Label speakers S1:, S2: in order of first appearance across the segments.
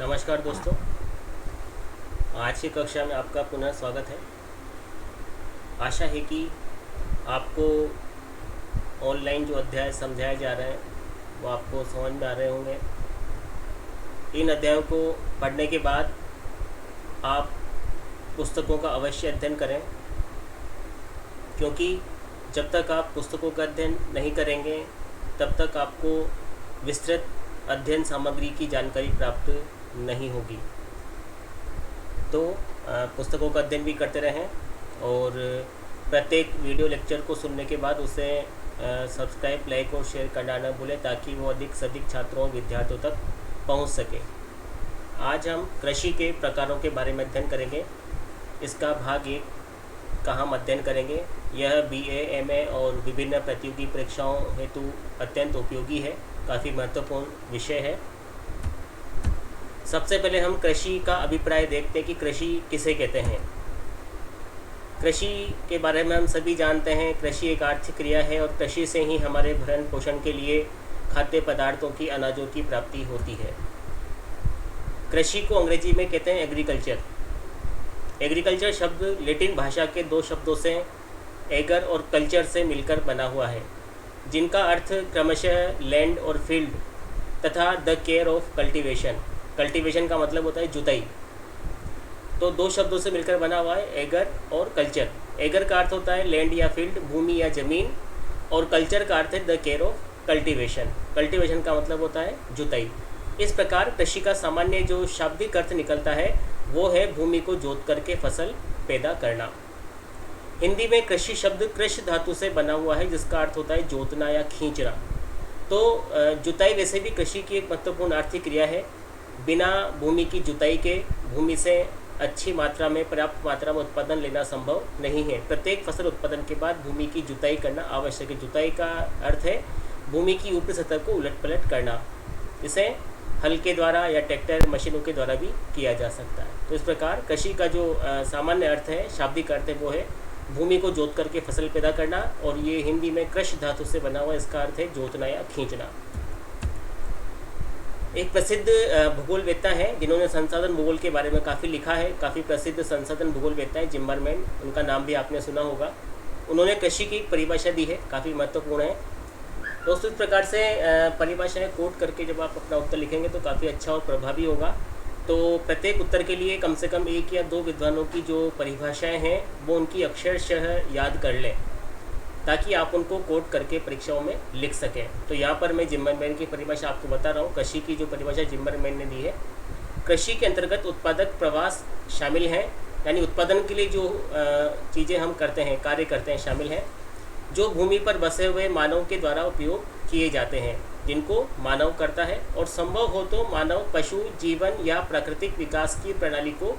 S1: नमस्कार दोस्तों, आज की कक्षा में आपका पुनः स्वागत है। आशा है कि आपको ऑनलाइन जो अध्याय समझाए जा रहे हैं वो आपको समझ में आ रहे होंगे। इन अध्यायों को पढ़ने के बाद आप पुस्तकों का अवश्य अध्ययन करें, क्योंकि जब तक आप पुस्तकों का अध्ययन नहीं करेंगे तब तक आपको विस्तृत अध्ययन सामग्री की जानकारी प्राप्त नहीं होगी। तो पुस्तकों का अध्ययन भी करते रहें और प्रत्येक वीडियो लेक्चर को सुनने के बाद उसे सब्सक्राइब, लाइक और शेयर करना न भूलें, ताकि वो अधिक से अधिक छात्रों और विद्यार्थियों तक पहुंच सके। आज हम कृषि के प्रकारों के बारे में अध्ययन करेंगे। इसका भाग 1 का हम अध्ययन करेंगे। यह BA, MA और विभिन्न प्रतियोगी परीक्षाओं हेतु अत्यंत उपयोगी है, काफ़ी महत्वपूर्ण विषय है। सबसे पहले हम कृषि का अभिप्राय देखते हैं कि कृषि किसे कहते हैं। कृषि के बारे में हम सभी जानते हैं, कृषि एक आर्थिक क्रिया है और कृषि से ही हमारे भरण पोषण के लिए खाद्य पदार्थों की, अनाजों की प्राप्ति होती है। कृषि को अंग्रेजी में कहते हैं एग्रीकल्चर। एग्रीकल्चर शब्द लैटिन भाषा के 2 शब्दों से एगर और कल्चर से मिलकर बना हुआ है, जिनका अर्थ क्रमशः लैंड और फील्ड तथा the care of cultivation. Cultivation का मतलब होता है जुताई। तो 2 शब्दों से मिलकर बना हुआ है, एगर और कल्चर। एगर का अर्थ होता है लैंड या फील्ड, भूमि या जमीन, और कल्चर का अर्थ है the care of cultivation. Cultivation का मतलब होता है जुताई। इस प्रकार कृषि का सामान्य जो शाब्दिक अर्थ निकलता है वो है भूमि को जोत करके फसल पैदा करना। हिंदी में कृषि शब्द कृष धातु से बना हुआ है, जिसका अर्थ होता है जोतना या खींचना। तो जुताई वैसे भी कृषि की एक महत्वपूर्ण आर्थिक क्रिया है। बिना भूमि की जुताई के भूमि से अच्छी मात्रा में, पर्याप्त मात्रा में उत्पादन लेना संभव नहीं है। प्रत्येक फसल उत्पादन के बाद भूमि की जुताई करना आवश्यक है। जुताई का अर्थ है भूमि की ऊपरी सतह को उलट पलट करना। इसे हल के द्वारा या ट्रैक्टर मशीनों के द्वारा भी किया जा सकता है। तो इस प्रकार कृषि का जो सामान्य अर्थ है, शाब्दिक अर्थ है, वो है भूमि को जोत करके फसल पैदा करना, और ये हिंदी में कृष धातु से बना हुआ, इसका अर्थ है जोतना या खींचना। एक प्रसिद्ध भूगोलवेत्ता है जिन्होंने संसाधन भूगोल के बारे में काफ़ी लिखा है। काफ़ी प्रसिद्ध संसाधन भूगोलवेत्ता है जिम्मरमैन, उनका नाम भी आपने सुना होगा। उन्होंने कृषि की परिभाषा दी है, काफ़ी महत्वपूर्ण है। दोस्तों, इस प्रकार से परिभाषाएं कोट करके जब आप अपना उत्तर लिखेंगे तो काफ़ी अच्छा और प्रभावी होगा। तो प्रत्येक उत्तर के लिए कम से कम 1 या 2 विद्वानों की जो परिभाषाएं हैं वो उनकी अक्षरशः याद कर लें, ताकि आप उनको कोट करके परीक्षाओं में लिख सकें। तो यहाँ पर मैं जिम्मरमैन की परिभाषा आपको बता रहा हूँ। कृषि की जो परिभाषा जिम्मरमैन ने दी है, कृषि के अंतर्गत उत्पादक प्रवास शामिल हैं, यानी उत्पादन के लिए जो चीज़ें हम करते हैं, कार्य करते हैं, शामिल हैं, जो भूमि पर बसे हुए मानव के द्वारा उपयोग किए जाते हैं, जिनको मानव करता है, और संभव हो तो मानव पशु जीवन या प्राकृतिक विकास की प्रणाली को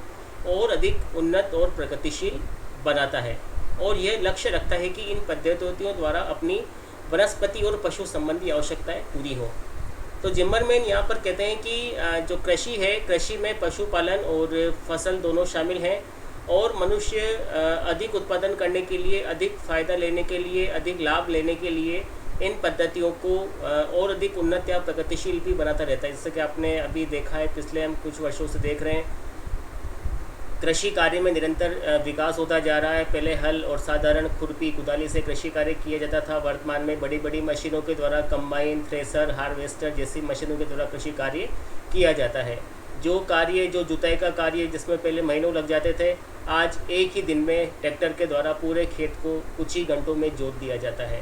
S1: और अधिक उन्नत और प्रगतिशील बनाता है, और यह लक्ष्य रखता है कि इन पद्धतियों द्वारा अपनी वनस्पति और पशु संबंधी आवश्यकताएं पूरी हो। तो जिम्मरमैन यहाँ पर कहते हैं कि जो कृषि है, कृषि में पशुपालन और फसल दोनों शामिल हैं, और मनुष्य अधिक उत्पादन करने के लिए, अधिक फ़ायदा लेने के लिए, अधिक लाभ लेने के लिए इन पद्धतियों को और अधिक उन्नत या प्रगतिशील भी बनाता रहता है। जैसे कि आपने अभी देखा है, पिछले हम कुछ वर्षों से देख रहे हैं, कृषि कार्य में निरंतर विकास होता जा रहा है। पहले हल और साधारण खुरपी कुदाली से कृषि कार्य किया जाता था। वर्तमान में बड़ी बड़ी मशीनों के द्वारा, कंबाइन, थ्रेसर, हार्वेस्टर जैसी मशीनों के द्वारा कृषि कार्य किया जाता है। जो जुताई का कार्य जिसमें पहले महीनों लग जाते थे, आज एक ही दिन में ट्रैक्टर के द्वारा पूरे खेत को कुछ ही घंटों में जोत दिया जाता है।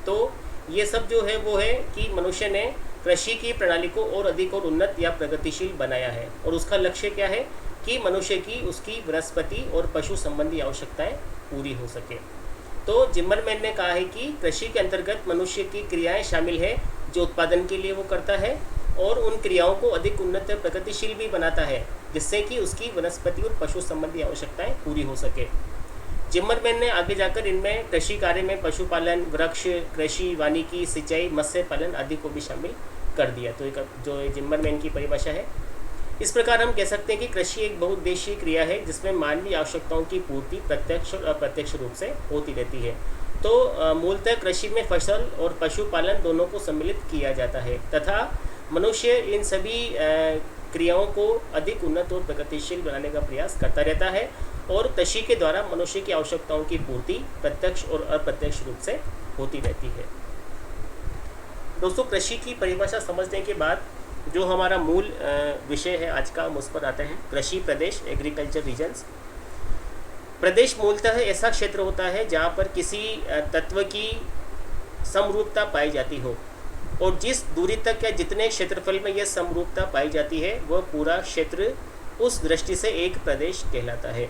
S1: तो ये सब जो है वो है कि मनुष्य ने कृषि की प्रणाली को और अधिक और उन्नत या प्रगतिशील बनाया है, और उसका लक्ष्य क्या है कि मनुष्य की, उसकी वनस्पति और पशु संबंधी आवश्यकताएं पूरी हो सके। तो जिम्मरमैन ने कहा है कि कृषि के अंतर्गत मनुष्य की क्रियाएं शामिल है, जो उत्पादन के लिए वो करता है, और उन क्रियाओं को अधिक उन्नत और प्रगतिशील भी बनाता है, जिससे कि उसकी वनस्पति और पशु संबंधी आवश्यकताएं पूरी हो सके। जिम्मरमैन ने आगे जाकर इनमें कृषि कार्य में पशुपालन, वृक्ष कृषि, वानिकी, सिंचाई, मत्स्य पालन आदि को भी शामिल कर दिया। तो एक जो जिम्मरमैन की परिभाषा है, इस प्रकार हम कह सकते हैं कि कृषि एक बहुउद्देशीय क्रिया है, जिसमें मानवीय आवश्यकताओं की पूर्ति प्रत्यक्ष और अप्रत्यक्ष रूप से होती रहती है। तो मूलतः कृषि में फसल और पशुपालन दोनों को सम्मिलित किया जाता है, तथा मनुष्य इन सभी क्रियाओं को अधिक उन्नत और प्रगतिशील बनाने का प्रयास करता रहता है और कृषि के द्वारा मनुष्य की आवश्यकताओं की पूर्ति प्रत्यक्ष और अप्रत्यक्ष रूप से होती रहती है। दोस्तों, कृषि की परिभाषा समझने के बाद जो हमारा मूल विषय है आज का, हम उस पर आते हैं। कृषि प्रदेश, एग्रीकल्चर रीजन्स। प्रदेश मूलतः ऐसा क्षेत्र होता है जहाँ पर किसी तत्व की समरूपता पाई जाती हो और जिस दूरी तक या जितने क्षेत्रफल में यह समरूपता पाई जाती है वह पूरा क्षेत्र उस दृष्टि से एक प्रदेश कहलाता है।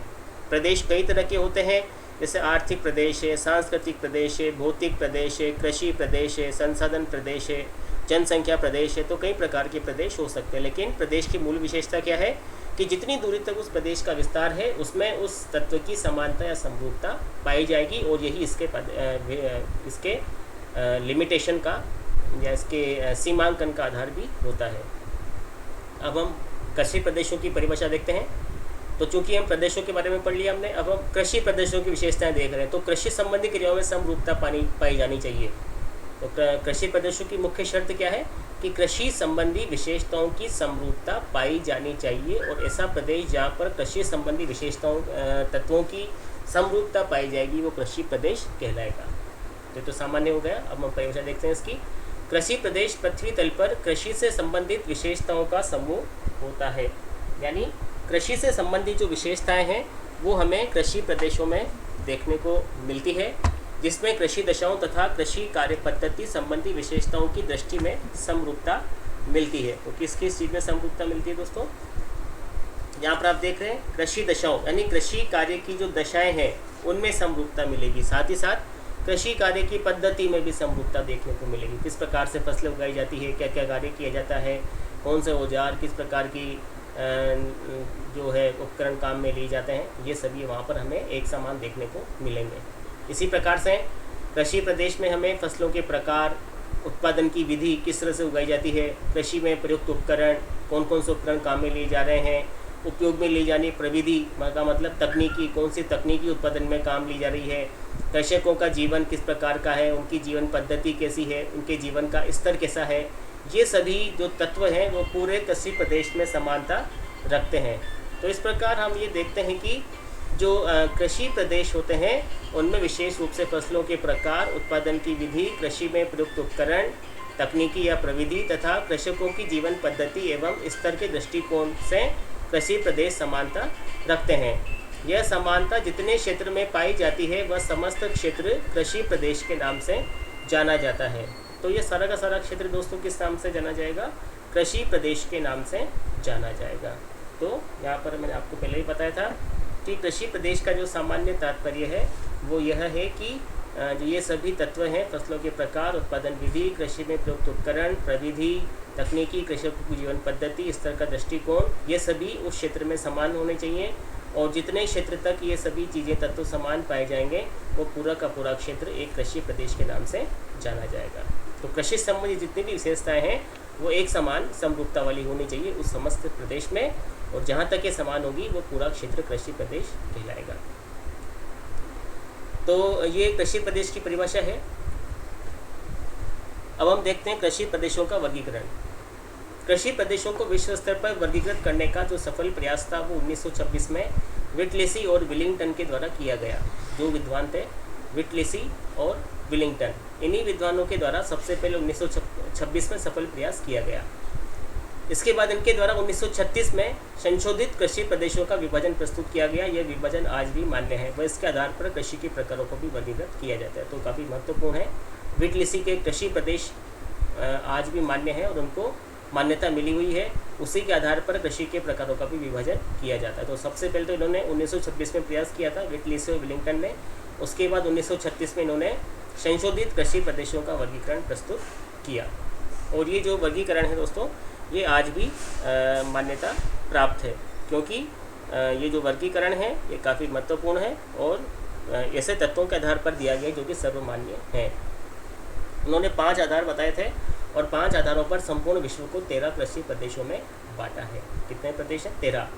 S1: प्रदेश कई तरह के होते हैं, जैसे आर्थिक प्रदेश है, सांस्कृतिक प्रदेश है, भौतिक प्रदेश है, कृषि प्रदेश है, संसाधन प्रदेश है, जनसंख्या प्रदेश है। तो कई प्रकार के प्रदेश हो सकते हैं, लेकिन प्रदेश की मूल विशेषता क्या है कि जितनी दूरी तक उस प्रदेश का विस्तार है उसमें उस तत्व की समानता या समरूपता पाई जाएगी और यही इसके लिमिटेशन का या इसके सीमांकन का आधार भी होता है। अब हम कृषि प्रदेशों की परिभाषा देखते हैं। तो चूंकि हम प्रदेशों के बारे में पढ़ लिया हमने, अब हम कृषि प्रदेशों की विशेषताएं देख रहे हैं। तो कृषि संबंधी क्रियाओं में समरूपता पाई जानी चाहिए। तो कृषि प्रदेशों की मुख्य शर्त क्या है कि कृषि संबंधी विशेषताओं की समरूपता पाई जानी चाहिए और ऐसा प्रदेश जहाँ पर कृषि संबंधी विशेषताओं तत्वों की समरूपता पाई जाएगी वो कृषि प्रदेश कहलाएगा। तो सामान्य हो गया। अब हम परिभाषा देखते हैं इसकी। कृषि प्रदेश पृथ्वी तल पर कृषि से संबंधित विशेषताओं का समूह होता है, यानी कृषि से संबंधित जो विशेषताएं हैं वो हमें कृषि प्रदेशों में देखने को मिलती है, जिसमें कृषि दशाओं तथा कृषि कार्य पद्धति संबंधी विशेषताओं की दृष्टि में समरूपता मिलती है। तो किस किस चीज़ में समरूपता मिलती है दोस्तों? यहाँ पर आप देख रहे हैं कृषि दशाओं यानी कृषि कार्य की जो दशाएं हैं उनमें समरूपता मिलेगी, साथ ही साथ कृषि कार्य की पद्धति में भी समरूपता देखने को मिलेगी। किस प्रकार से फसलें उगाई जाती है, क्या क्या कार्य किया जाता है, कौन से औजार किस प्रकार की जो है उपकरण काम में लिए जाते हैं, ये सभी वहाँ पर हमें एक समान देखने को मिलेंगे। इसी प्रकार से कृषि प्रदेश में हमें फसलों के प्रकार, उत्पादन की विधि किस तरह से उगाई जाती है, कृषि में प्रयुक्त उपकरण, कौन कौन से उपकरण काम में लिए जा रहे हैं, उपयोग में ली जानी प्रविधि का मतलब तकनीकी, कौन सी तकनीकी उत्पादन में काम ली जा रही है, कृषकों का जीवन किस प्रकार का है, उनकी जीवन पद्धति कैसी है, उनके जीवन का स्तर कैसा है, ये सभी जो तत्व हैं वो पूरे कृषि प्रदेश में समानता रखते हैं। तो इस प्रकार हम ये देखते हैं कि जो कृषि प्रदेश होते हैं उनमें विशेष रूप से फसलों के प्रकार, उत्पादन की विधि, कृषि में प्रयुक्त उपकरण, तकनीकी या प्रविधि तथा कृषकों की जीवन पद्धति एवं स्तर के दृष्टिकोण से कृषि प्रदेश समानता रखते हैं। यह समानता जितने क्षेत्र में पाई जाती है वह समस्त क्षेत्र कृषि प्रदेश के नाम से जाना जाता है। तो ये सारा का सारा क्षेत्र दोस्तों किस नाम से जाना जाएगा? कृषि प्रदेश के नाम से जाना जाएगा। तो यहाँ पर मैंने आपको पहले ही बताया था कि कृषि प्रदेश का जो सामान्य तात्पर्य है वो यह है कि जो ये सभी तत्व हैं, फसलों के प्रकार, उत्पादन विधि, कृषि में प्रयुक्त उपकरण, प्रविधि, तकनीकी, कृषकों की जीवन पद्धति, स्तर का दृष्टिकोण, ये सभी उस क्षेत्र में समान होने चाहिए और जितने क्षेत्र तक ये सभी चीज़ें तत्व समान पाए जाएंगे वो पूरा का पूरा क्षेत्र एक कृषि प्रदेश के नाम से जाना जाएगा। तो कृषि संबंधी जितनी भी विशेषताएं हैं वो एक समान समरूपता वाली होनी चाहिए उस समस्त प्रदेश में, और जहाँ तक ये समान होगी वो पूरा क्षेत्र कृषि प्रदेश कहलाएगा। तो ये कृषि प्रदेश की परिभाषा है। अब हम देखते हैं कृषि प्रदेशों का वर्गीकरण। कृषि प्रदेशों को विश्व स्तर पर वर्गीकृत करने का जो सफल प्रयास था वो 1926 में व्हिटलेसी और विलिंगटन के द्वारा किया गया। जो विद्वान थे व्हिटलेसी और विलिंगटन, इन्हीं विद्वानों के द्वारा सबसे पहले 1926 में सफल प्रयास किया गया। इसके बाद इनके द्वारा 1936 में संशोधित कृषि प्रदेशों का विभाजन प्रस्तुत किया गया। यह विभाजन आज भी मान्य है व इसके आधार पर कृषि के प्रकारों को भी वर्गीकृत किया जाता है। तो काफ़ी महत्वपूर्ण है। व्हिटलेसी के कृषि प्रदेश आज भी मान्य है और उनको मान्यता मिली हुई है, उसी के आधार पर कृषि के प्रकारों का भी विभाजन किया जाता है। तो सबसे पहले तो इन्होंने 1926 में प्रयास किया था व्हिटलेसी और विलिंगटन ने। उसके बाद 1936 में इन्होंने संशोधित कृषि प्रदेशों का वर्गीकरण प्रस्तुत किया और ये जो वर्गीकरण है दोस्तों ये आज भी मान्यता प्राप्त है, क्योंकि ये जो वर्गीकरण है ये काफ़ी महत्वपूर्ण है और ऐसे तत्वों के आधार पर दिया गया जो कि सर्वमान्य है। उन्होंने 5 आधार बताए थे और 5 आधारों पर संपूर्ण विश्व को 13 कृषि प्रदेशों में बांटा है। कितने प्रदेश हैं? 13।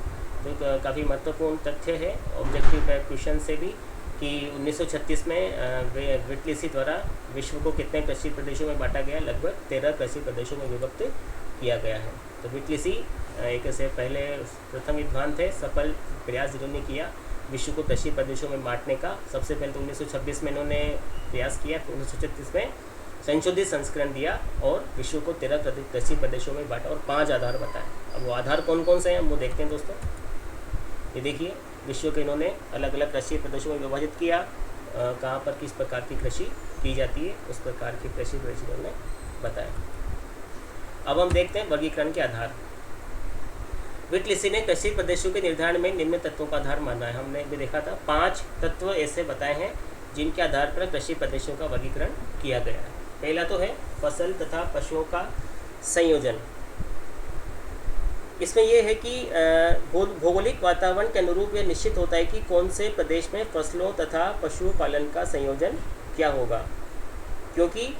S1: तो काफ़ी महत्वपूर्ण तथ्य है ऑब्जेक्टिव टाइप क्वेश्चन से भी कि 1936 में व्हिटलेसी द्वारा विश्व को कितने कृषि प्रदेशों में बांटा गया? लगभग 13 कृषि प्रदेशों में विभक्त किया गया है। तो विटलिसी एक ऐसे पहले प्रथम विद्वान थे। सफल प्रयास जिन्होंने किया विश्व को कृषि प्रदेशों में बांटने का। सबसे पहले तो 1926 में इन्होंने प्रयास किया, 1936 में संशोधित संस्करण दिया और विश्व को 13 कृषि प्रदेशों में बांटा और 5 आधार बताए। अब वो आधार कौन कौन से हैं वो देखते हैं दोस्तों। ये देखिए, विश्व के इन्होंने अलग अलग कृषि प्रदेशों में विभाजित किया, कहाँ पर किस प्रकार की कृषि की जाती है, उस प्रकार की कृषि प्रदेश इन्होंने बताया। अब हम देखते हैं वर्गीकरण के आधार। विटलिसी ने कृषि प्रदेशों के निर्धारण में निम्न तत्वों का आधार माना है। हमने भी देखा था 5 तत्व ऐसे बताए हैं जिनके आधार पर कृषि प्रदेशों का वर्गीकरण किया गया है। पहला तो है फसल तथा पशुओं का संयोजन। इसमें यह है कि भौगोलिक वातावरण के अनुरूप यह निश्चित होता है कि कौन से प्रदेश में फसलों तथा पशुपालन का संयोजन क्या होगा, क्योंकि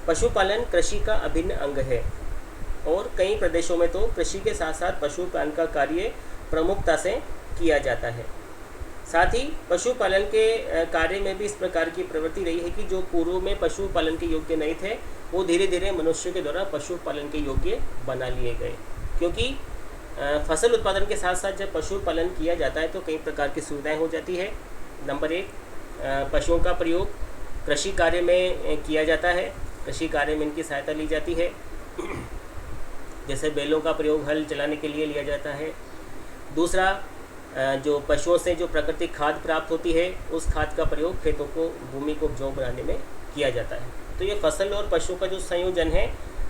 S1: पशुपालन कृषि का अभिन्न अंग है और कई प्रदेशों में तो कृषि के साथ साथ पशुपालन का कार्य प्रमुखता से किया जाता है। साथ ही पशुपालन के कार्य में भी इस प्रकार की प्रवृत्ति रही है कि जो पूर्व में पशुपालन के योग्य नहीं थे वो धीरे धीरे मनुष्य के द्वारा पशुपालन के योग्य बना लिए गए, क्योंकि फसल उत्पादन के साथ साथ जब पशुपालन किया जाता है तो कई प्रकार की सुविधाएं हो जाती है। नंबर 1, पशुओं का प्रयोग कृषि कार्य में किया जाता है, कृषि कार्य में इनकी सहायता ली जाती है। जैसे बैलों का प्रयोग हल चलाने के लिए लिया जाता है। दूसरा, जो पशुओं से जो प्राकृतिक खाद प्राप्त होती है उस खाद का प्रयोग खेतों को, भूमि को उपजाऊ बनाने में किया जाता है। तो ये फसल और पशुओं का जो संयोजन है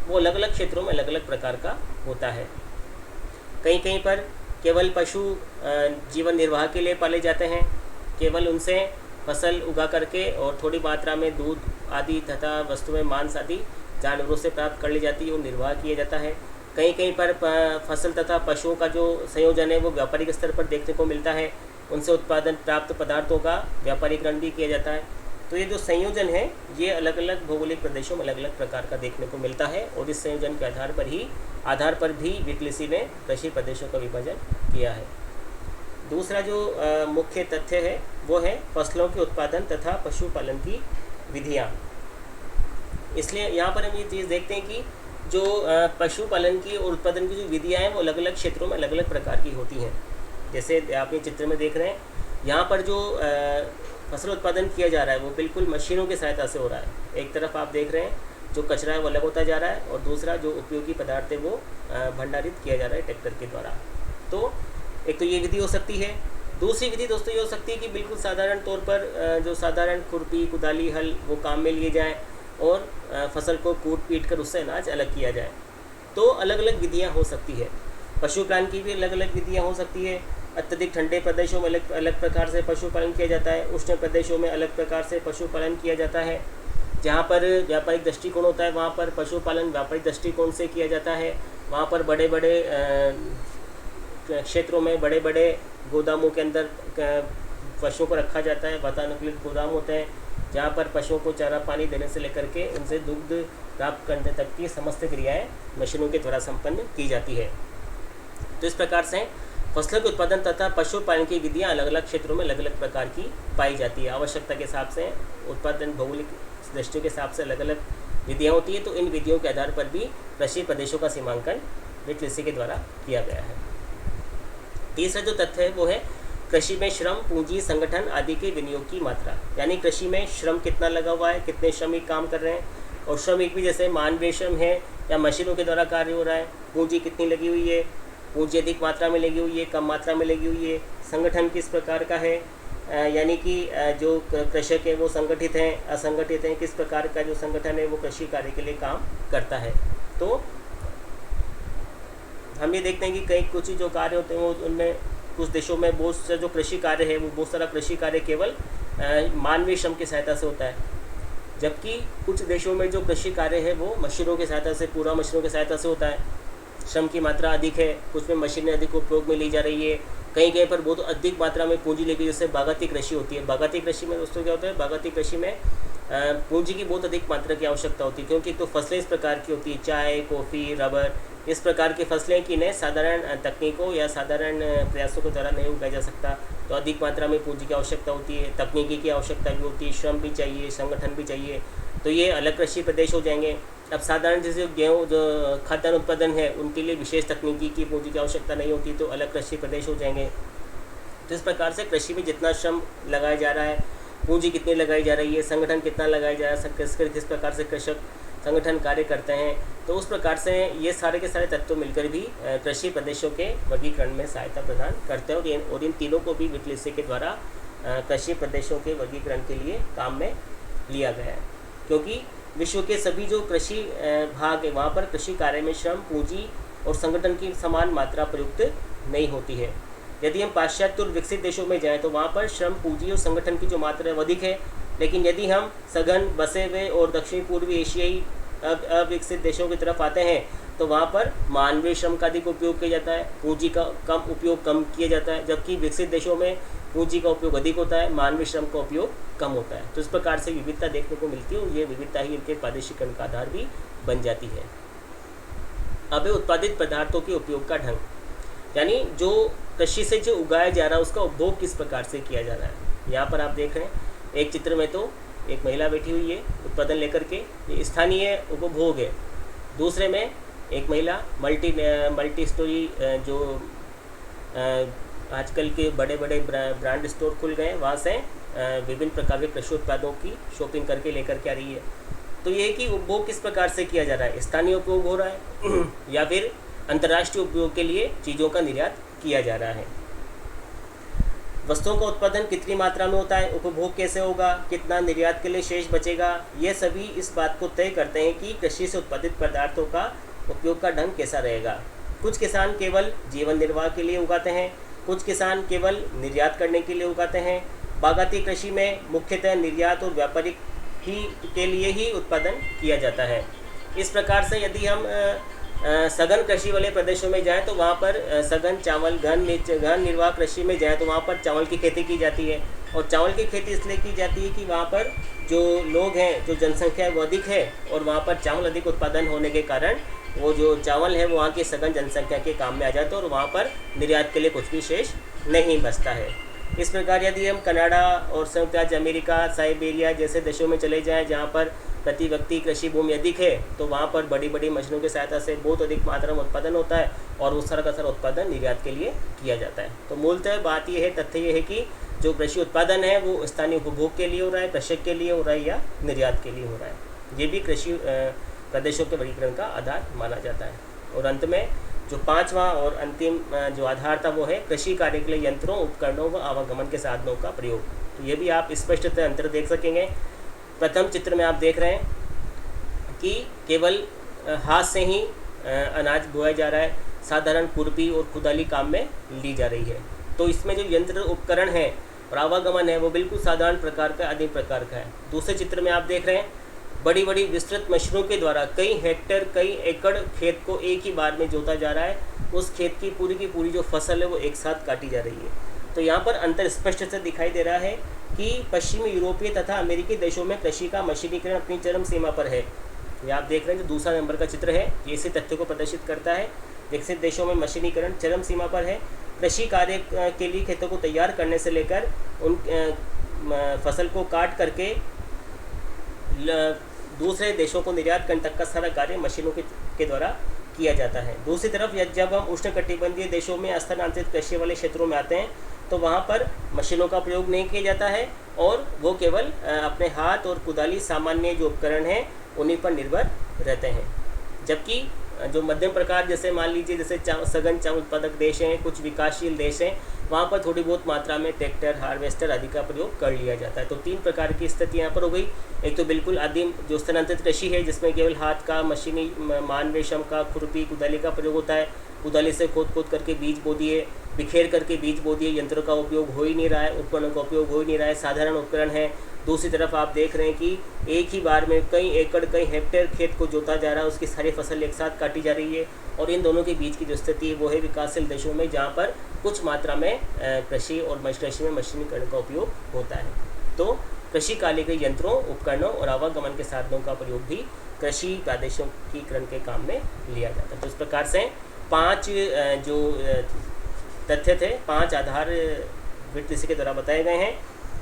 S1: वो अलग अलग क्षेत्रों में अलग अलग प्रकार का होता है। कहीं कहीं पर केवल पशु जीवन निर्वाह के लिए पाले जाते हैं, केवल उनसे फसल उगा करके और थोड़ी मात्रा में दूध आदि तथा वस्तुएं, मांस आदि जानवरों से प्राप्त कर ली जाती है और निर्वाह किया जाता है। कहीं कहीं पर फसल तथा पशुओं का जो संयोजन है वो व्यापारिक स्तर पर देखने को मिलता है, उनसे उत्पादन प्राप्त पदार्थों का व्यापारीकरण भी किया जाता है। तो ये जो संयोजन है ये अलग अलग भौगोलिक प्रदेशों में अलग अलग प्रकार का देखने को मिलता है और इस संयोजन के आधार पर भी विटलिसी ने कृषि प्रदेशों का विभाजन किया है। दूसरा जो मुख्य तथ्य है वो है फसलों के उत्पादन तथा पशुपालन की विधियाँ। इसलिए यहाँ पर हम ये चीज़ देखते हैं कि जो पशुपालन की और उत्पादन की जो विधियाँ हैं वो अलग अलग क्षेत्रों में अलग अलग प्रकार की होती हैं। जैसे आप ये चित्र में देख रहे हैं, यहाँ पर जो फसल उत्पादन किया जा रहा है वो बिल्कुल मशीनों की सहायता से हो रहा है। एक तरफ आप देख रहे हैं जो कचरा है वो अलग होता जा रहा है और दूसरा जो उपयोगी पदार्थ है वो भंडारित किया जा रहा है ट्रैक्टर के द्वारा। तो एक तो ये विधि हो सकती है। दूसरी विधि दोस्तों ये हो सकती है कि बिल्कुल साधारण तौर पर जो साधारण खुरपी, कुदाली, हल वो काम में लिए जाएँ और फसल को कूट पीट कर उससे अनाज अलग किया जाए। तो अलग अलग विधियाँ हो सकती है। पशुपालन की भी अलग अलग विधियाँ हो सकती है। अत्यधिक ठंडे प्रदेशों में अलग अलग प्रकार से पशुपालन किया जाता है, उष्ण प्रदेशों में अलग प्रकार से पशुपालन किया जाता है। जहाँ पर व्यापारिक दृष्टिकोण होता है वहाँ पर पशुपालन व्यापारिक दृष्टिकोण से किया जाता है। वहाँ पर बड़े बड़े क्षेत्रों में बड़े बड़े गोदामों के अंदर पशुओं को रखा जाता है। वातानुकूलित गोदाम होते हैं जहाँ पर पशुओं को चारा पानी देने से लेकर के उनसे दुग्ध प्राप्त करने तक की समस्त क्रियाएँ मशीनों के द्वारा संपन्न की जाती है। तो इस प्रकार से फसलों के उत्पादन तथा पशुपालन की विधियाँ अलग अलग क्षेत्रों में अलग अलग प्रकार की पाई जाती है। आवश्यकता के हिसाब से उत्पादन भौगोलिक दृष्टियों के हिसाब से अलग अलग विधियाँ होती है। तो इन विधियों के आधार पर भी कृषि प्रदेशों का सीमांकन विटलिसी के द्वारा किया गया है। तीसरा जो तथ्य है वो है कृषि में श्रम, पूंजी, संगठन आदि के विनियोग की मात्रा। यानी कृषि में श्रम कितना लगा हुआ है, कितने श्रमिक काम कर रहे हैं और श्रमिक भी जैसे मानवीय श्रम है या मशीनों के द्वारा कार्य हो रहा है। पूंजी कितनी लगी हुई है, पूंजी अधिक मात्रा में लगी हुई है, कम मात्रा में लगी हुई है। संगठन किस प्रकार का है, यानी कि जो कृषक है वो संगठित हैं, असंगठित हैं, किस प्रकार का जो संगठन है वो कृषि कार्य के लिए काम करता है। तो हम ये देखते हैं कि कई कुछ जो कार्य होते हैं वो उनमें कुछ देशों में बहुत सा जो कृषि कार्य है वो बहुत सारा कृषि कार्य केवल मानवीय श्रम की सहायता से होता है, जबकि कुछ देशों में जो कृषि कार्य है वो मशीनों की सहायता से, पूरा मशीनों की सहायता से होता है। श्रम की मात्रा अधिक है, कुछ में मशीनें अधिक उपयोग में ली जा रही है, कहीं कहीं पर बहुत अधिक मात्रा में पूंजी लेगी, जैसे बागाती कृषि होती है। बागाती कृषि में दोस्तों क्या होता है, बागाती कृषि में पूंजी की बहुत अधिक मात्रा की आवश्यकता होती है, क्योंकि तो फसलें इस प्रकार की होती है, चाय, कॉफ़ी, रबर, इस प्रकार की फसलें कि इन्हें साधारण तकनीकों या साधारण प्रयासों के द्वारा नहीं उगाया जा सकता। तो अधिक मात्रा में पूंजी की आवश्यकता होती है, तकनीकी की आवश्यकता भी होती है, श्रम भी चाहिए, संगठन भी चाहिए। तो ये अलग कृषि प्रदेश हो जाएंगे। अब साधारण जैसे गेहूँ जो खाद्यान्न उत्पादन है उनके लिए विशेष तकनीकी की पूंजी की आवश्यकता नहीं होती, तो अलग कृषि प्रदेश हो जाएंगे। तो इस प्रकार से कृषि में जितना श्रम लगाया जा रहा है, पूंजी कितनी लगाई जा रही है, संगठन कितना लगाया जा रहा है, किस प्रकार से कृषक संगठन कार्य करते हैं, तो उस प्रकार से ये सारे के सारे तत्व मिलकर भी कृषि प्रदेशों के वर्गीकरण में सहायता प्रदान करते हैं। और इन तीनों को भी विटलिसे के द्वारा कृषि प्रदेशों के वर्गीकरण के लिए काम में लिया गया है, क्योंकि विश्व के सभी जो कृषि भाग है वहाँ पर कृषि कार्य में श्रम, पूंजी और संगठन की समान मात्रा प्रयुक्त नहीं होती है। यदि हम पाश्चात्य और विकसित देशों में जाएं तो वहाँ पर श्रम, पूंजी और संगठन की जो मात्रा है वो अधिक है, लेकिन यदि हम सघन, बसे हुए और दक्षिण पूर्वी एशियाई अविकसित देशों की तरफ आते हैं तो वहाँ पर मानवीय श्रम का अधिक उपयोग किया जाता है, पूंजी का उपयोग कम किया जाता है, जबकि विकसित देशों में पूंजी का उपयोग अधिक होता है, मानवीय श्रम का उपयोग कम होता है। तो इस प्रकार से विविधता देखने को मिलती है और ये विविधता ही इनके प्रादेशिकरण का आधार भी बन जाती है। अब उत्पादित पदार्थों के उपयोग का ढंग, यानी जो कृषि से जो उगाया जा रहा है उसका उपभोग किस प्रकार से किया जा रहा है। यहाँ पर आप देख रहे हैं एक चित्र में तो एक महिला बैठी हुई है उत्पादन लेकर के, ये स्थानीय उपभोग है। दूसरे में एक महिला मल्टी स्टोरी जो आजकल के बड़े बड़े ब्रांड स्टोर खुल गए वहाँ से विभिन्न प्रकार के कृषि उत्पादों की शॉपिंग करके लेकर के आ रही है। तो ये कि उपभोग किस प्रकार से किया जा रहा है, स्थानीय उपयोग हो रहा है या फिर अंतर्राष्ट्रीय उपयोग के लिए चीज़ों का निर्यात किया जा रहा है। वस्तुओं का उत्पादन कितनी मात्रा में होता है, उपभोग कैसे होगा, कितना निर्यात के लिए शेष बचेगा, ये सभी इस बात को तय करते हैं कि कृषि से उत्पादित पदार्थों का उपयोग का ढंग कैसा रहेगा। कुछ किसान केवल जीवन निर्वाह के लिए उगाते हैं, कुछ किसान केवल निर्यात करने के लिए उगाते हैं। बागायती कृषि में मुख्यतः निर्यात और व्यापारिक के लिए ही उत्पादन किया जाता है। इस प्रकार से यदि हम सघन कृषि वाले प्रदेशों में जाएं तो वहाँ पर सघन चावल घन निर्वाह कृषि में जाएं तो वहाँ पर चावल की खेती की जाती है। और चावल की खेती इसलिए की जाती है कि वहाँ पर जो लोग हैं, जो जनसंख्या है वो अधिक है और वहाँ पर चावल अधिक उत्पादन होने के कारण वो जो चावल है वो वहाँ की सघन जनसंख्या के काम में आ जाता है और वहाँ पर निर्यात के लिए कुछ भी शेष नहीं बचता है। इस प्रकार यदि हम कनाडा और संयुक्त राज्य अमेरिका, साइबेरिया जैसे देशों में चले जाएँ जहाँ पर प्रति व्यक्ति कृषि भूमि अधिक है तो वहाँ पर बड़ी बड़ी मशीनों की सहायता से बहुत अधिक मात्रा में उत्पादन होता है और उस सारा का सारा उत्पादन निर्यात के लिए किया जाता है। तो मूलतः बात यह है, तथ्य ये है कि जो कृषि उत्पादन है वो स्थानीय उपभोग के लिए हो रहा है, कृषक के लिए हो रहा है या निर्यात के लिए हो रहा है। ये भी कृषि प्रदेशों के वर्गीकरण का आधार माना जाता है। और अंत में जो पांचवा और अंतिम जो आधार था वो है कृषि कार्य के लिए यंत्रों, उपकरणों व आवागमन के साधनों का प्रयोग। तो ये भी आप स्पष्टतः अंतर देख सकेंगे। प्रथम चित्र में आप देख रहे हैं कि केवल हाथ से ही अनाज बोया जा रहा है, साधारण खुरपी और कुदाली काम में ली जा रही है। तो इसमें जो यंत्र उपकरण है और आवागमन है वो बिल्कुल साधारण प्रकार का, आदिम प्रकार का है। दूसरे चित्र में आप देख रहे हैं बड़ी बड़ी विस्तृत मशीनों के द्वारा कई हेक्टेयर, कई एकड़ खेत को एक ही बार में जोता जा रहा है। उस खेत की पूरी जो फसल है वो एक साथ काटी जा रही है। तो यहाँ पर अंतर स्पष्ट से दिखाई दे रहा है कि पश्चिमी यूरोपीय तथा अमेरिकी देशों में कृषि का मशीनीकरण अपनी चरम सीमा पर है। ये आप देख रहे हैं जो दूसरा नंबर का चित्र है, ये इसी तथ्य को प्रदर्शित करता है। विकसित देशों में मशीनीकरण चरम सीमा पर है। कृषि कार्य के लिए खेतों को तैयार करने से लेकर उन फसल को काट करके दूसरे देशों को निर्यात करने तक का सारा कार्य मशीनों के द्वारा किया जाता है। दूसरी तरफ जब हम उष्णकटिबंधीय देशों में स्थानांतरित कृषि वाले क्षेत्रों में आते हैं तो वहाँ पर मशीनों का प्रयोग नहीं किया जाता है और वो केवल अपने हाथ और कुदाली सामान्य जो उपकरण हैं उन्हीं पर निर्भर रहते हैं। जबकि जो मध्यम प्रकार जैसे मान लीजिए जैसे सघन चावल उत्पादक देश हैं, कुछ विकासशील देश हैं, वहाँ पर थोड़ी बहुत मात्रा में ट्रैक्टर, हार्वेस्टर आदि का प्रयोग कर लिया जाता है। तो तीन प्रकार की स्थिति यहाँ पर हो गई। एक तो बिल्कुल आदिम जो स्थानांतरित कृषि है जिसमें केवल हाथ का, मशीनी मानवीय श्रम का, खुरपी, कुदाली का प्रयोग होता है। कुदाली से खोद करके बीज बो दिए, बिखेर करके बीज बो दिए, यंत्रों का उपयोग हो ही नहीं रहा है, उपकरणों का उपयोग हो ही नहीं रहा है, साधारण उपकरण है। दूसरी तरफ आप देख रहे हैं कि एक ही बार में कई एकड़, कई हेक्टेयर खेत को जोता जा रहा है, उसकी सारी फसल एक साथ काटी जा रही है। और इन दोनों के बीच की जो स्थिति है वो है विकासशील देशों में, जहाँ पर कुछ मात्रा में कृषि और कृषि में मशीनीकरण का उपयोग होता है। तो कृषि कार्य के यंत्रों, उपकरणों और आवागमन के साधनों का प्रयोग भी कृषि प्रादेशिकीकरण के काम में लिया जाता है। तो इस प्रकार से 5 जो तथ्य थे, 5 आधार वित्त के द्वारा बताए गए हैं।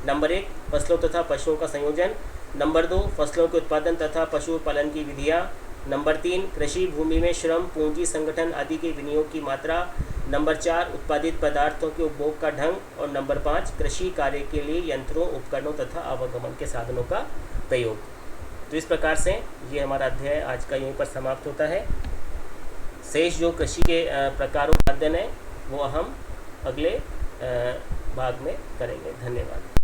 S1: नंबर 1 फसलों तथा पशुओं का संयोजन, नंबर 2, फसलों के उत्पादन तथा पशुपालन की विधियाँ। नंबर 3, कृषि भूमि में श्रम, पूंजी, संगठन आदि के विनियोग की मात्रा। नंबर 4, उत्पादित पदार्थों के उपभोग का ढंग। और नंबर 5, कृषि कार्य के लिए यंत्रों, उपकरणों तथा आवागमन के साधनों का प्रयोग। तो इस प्रकार से ये हमारा अध्याय आज का यहीं पर समाप्त होता है। शेष जो कृषि के प्रकारों का अध्ययन है वो हम अगले भाग में करेंगे। धन्यवाद।